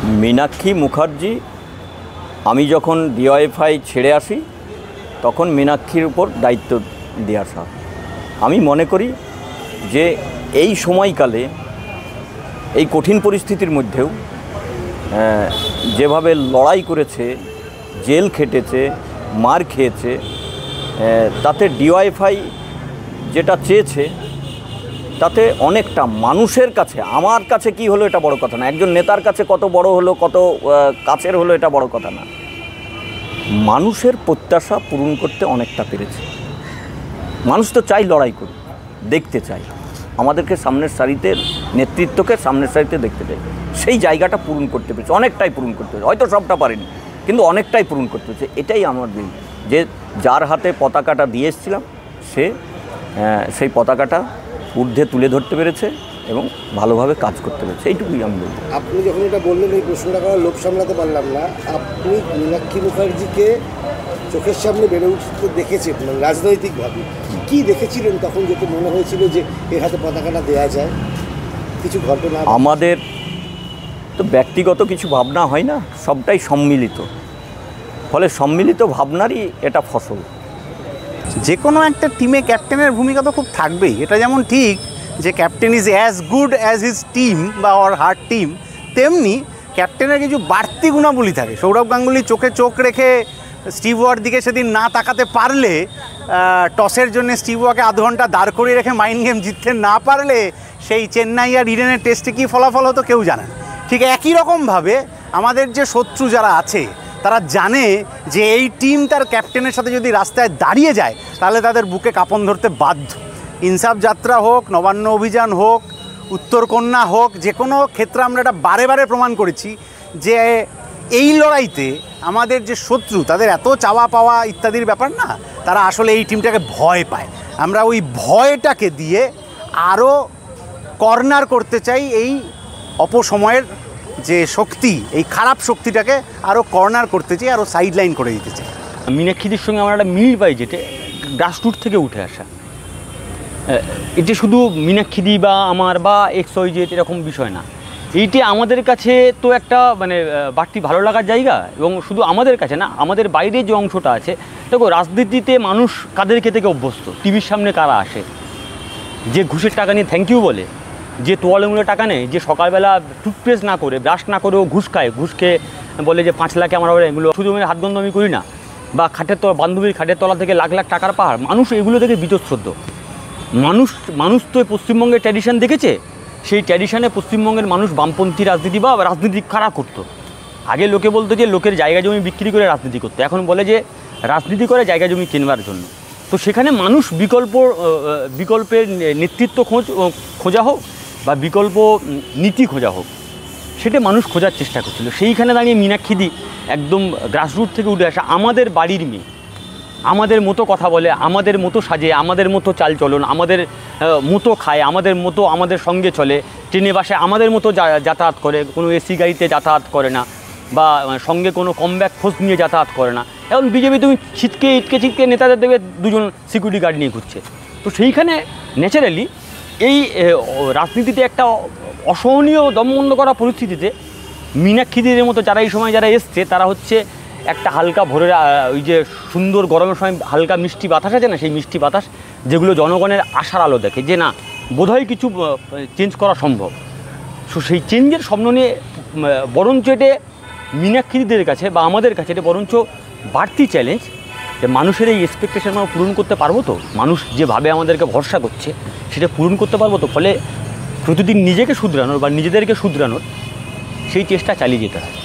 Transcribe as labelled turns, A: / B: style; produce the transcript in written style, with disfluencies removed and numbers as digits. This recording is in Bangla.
A: মীনাক্ষী মুখার্জি আমি যখন ডিওয়াইফাই ছেড়ে আসি তখন মীনাক্ষীর উপর দায়িত্ব দিয়ে আসা। আমি মনে করি যে এই সময়কালে এই কঠিন পরিস্থিতির মধ্যেও যেভাবে লড়াই করেছে, জেল খেটেছে, মার খেয়েছে, তাতে ডিওয়াইফাই যেটা চেয়েছে তাতে অনেকটা মানুষের কাছে, আমার কাছে কি হলো এটা বড় কথা না, একজন নেতার কাছে কত বড় হলো, কত কাছের হলো এটা বড় কথা না, মানুষের প্রত্যাশা পূরণ করতে অনেকটা পেরেছে। মানুষ তো চাই লড়াই করি, দেখতে চাই, আমাদেরকে সামনের সারিতে, নেতৃত্বকে সামনের সারিতে দেখতে চাই। সেই জায়গাটা পূরণ করতে পেরেছে, অনেকটাই পূরণ করতে পেরেছে। হয়তো সবটা পারেনি, কিন্তু অনেকটাই পূরণ করতে পেরেছে। এটাই আমার দিন, যে যার হাতে পতাকাটা দিয়ে এসেছিলাম সে সেই পতাকাটা ঊর্ধ্বে তুলে ধরতে পেরেছে এবং ভালোভাবে কাজ করতে পেরেছে, এইটুকুই আমি বলব।
B: আপনি যখন এটা বললেন এই প্রশ্নটা করার লোভ সামলাতে পারলাম না। আপনি মীনাক্ষী মুখার্জিকে চোখের সামনে বেড়ে উঠতে দেখেছেন, মানে রাজনৈতিকভাবে কী দেখেছিলেন তখন, যেতে মনে হয়েছিল যে এর হাতে পতাকাটা দেওয়া যায়? কিছু ঘটনা
A: আমাদের তো ব্যক্তিগত কিছু ভাবনা হয় না, সবটাই সম্মিলিত, ফলে সম্মিলিত ভাবনারই এটা ফসল।
C: যে কোনো একটা টিমে ক্যাপ্টেনের ভূমিকা তো খুব থাকবেই। এটা যেমন ঠিক যে captain is as good as his team বা ওর হার টিম, তেমনি ক্যাপ্টেনের কিছু বাড়তি গুণাবলী থাকে। সৌরভ গাঙ্গুলি চোখে চোখ রেখে স্টিভ ওয়ার দিকে সেদিন না তাকাতে পারলে, টসের জন্য স্টিভ ওয়াকে আধ ঘন্টা দাঁড় করিয়ে রেখে মাইন্ড গেম জিততে না পারলে সেই চেন্নাই আর ইডেনের টেস্টে কী ফলাফল হতো কেউ জানে না। ঠিক একই রকমভাবে আমাদের যে শত্রু যারা আছে তারা জানে যে এই টিম তার ক্যাপ্টেনের সাথে যদি রাস্তায় দাঁড়িয়ে যায় তাহলে তাদের বুকে কাঁপন ধরতে বাধ্য। ইনসাফ যাত্রা হোক, নবান্ন অভিযান হোক, উত্তরকন্যা হোক, যে কোনো ক্ষেত্রে আমরা এটা বারে বারে প্রমাণ করেছি যে এই লড়াইতে আমাদের যে শত্রু তাদের এত চাওয়া পাওয়া ইত্যাদির ব্যাপার না, তারা আসলে এই টিমটাকে ভয় পায়। আমরা ওই ভয়টাকে দিয়ে আরও কর্নার করতে চাই, এই অপসময়ের যে শক্তি, এই খারাপ শক্তিটাকে আরও কর্নার করতে চাই, আরও সাইডলাইন করে দিতে চাই।
D: মীনাক্ষীদের সঙ্গে আমরা একটা মিল পাই, যেটা গ্রাসরুট থেকে উঠে আসা। এটি শুধু মীনাক্ষীদি বা আমার বা XYZ এরকম বিষয় না, এইটি আমাদের কাছে তো একটা মানে বাড়তি ভালো লাগার জায়গা। এবং শুধু আমাদের কাছে না, আমাদের বাইরে যে অংশটা আছে, দেখো রাজনীতিতে মানুষ কাদেরকে থেকে অভ্যস্ত, টিভির সামনে কারা আসে, যে ঘুষের টাকা নিয়ে থ্যাংক ইউ বলে, যে তোয়ালে মূলে টাকা নেয়, যে সকালবেলা টুথপেস্ট না করে, ব্রাশ না করেও ঘুষ খায়, ঘুষ খেয়ে বলে যে 5 লাখে আমার এগুলো শুধু আমি হাত গন্ধ আমি করি না, বা খাটের তলা, বান্ধবীর খাটের তলা থেকে লাখ লাখ টাকার পাহাড়, মানুষ এগুলো থেকে বীতশ্রদ্ধ। মানুষ তো পশ্চিমবঙ্গের ট্র্যাডিশন দেখেছে, সেই ট্র্যাডিশনে পশ্চিমবঙ্গের মানুষ বামপন্থী রাজনীতি বা রাজনীতি খারাপ করতো। আগে লোকে বলতো যে লোকের জায়গা জমি বিক্রি করে রাজনীতি করতো, এখন বলে যে রাজনীতি করে জায়গা জমি কেনবার জন্য। তো সেখানে মানুষ বিকল্পের নেতৃত্ব খোঁজা হোক বা বিকল্প নীতি খোঁজা হোক, সেটা মানুষ খোঁজার চেষ্টা করছিল। সেইখানে দাঁড়িয়ে মীনাক্ষীদি একদম গ্রাসরুট থেকে উঠে আসা, আমাদের বাড়ির মেয়ে, আমাদের মতো কথা বলে, আমাদের মতো সাজে, আমাদের মতো চালচলন, আমাদের মতো খায়, আমাদের মতো আমাদের সঙ্গে চলে, ট্রেনে বাসে আমাদের মতো যাতায়াত করে, কোনো এসি গাড়িতে যাতায়াত করে না, বা সঙ্গে কোনো কমব্যাক খোঁজ নিয়ে যাতায়াত করে না। এখন বিজেপি তুমি ছিটকে নেতাদের দেবে 2জন সিকিউরিটি গার্ড নিয়ে ঘুরছে। তো সেইখানে ন্যাচারালি এই রাজনীতিতে একটা অসহনীয় দমবন্ধ করা পরিস্থিতিতে মীনাক্ষীদের মতো যারা এই সময় যারা এসছে, তারা হচ্ছে একটা হালকা ভোরের ওই যে সুন্দর গরমের সময় হালকা মিষ্টি বাতাস আছে না, সেই মিষ্টি বাতাস যেগুলো জনগণের আশার আলো দেখে যে না বোধহয় কিছু চেঞ্জ করা সম্ভব। সো সেই চেঞ্জের স্বপ্ন নিয়ে বরঞ্চ এটে মীনাক্ষীদের কাছে বা আমাদের কাছে এটা বরঞ্চ বাড়তি চ্যালেঞ্জ, যে মানুষের এই এক্সপেকটেশন আমরা পূরণ করতে পারবো তো, মানুষ যেভাবে আমাদেরকে ভরসা করছে সেটা পূরণ করতে পারবো তো। ফলে প্রতিদিন নিজেকে শুধরানোর বা নিজেদেরকে শুধরানোর সেই চেষ্টা চালিয়ে যেতে হয়।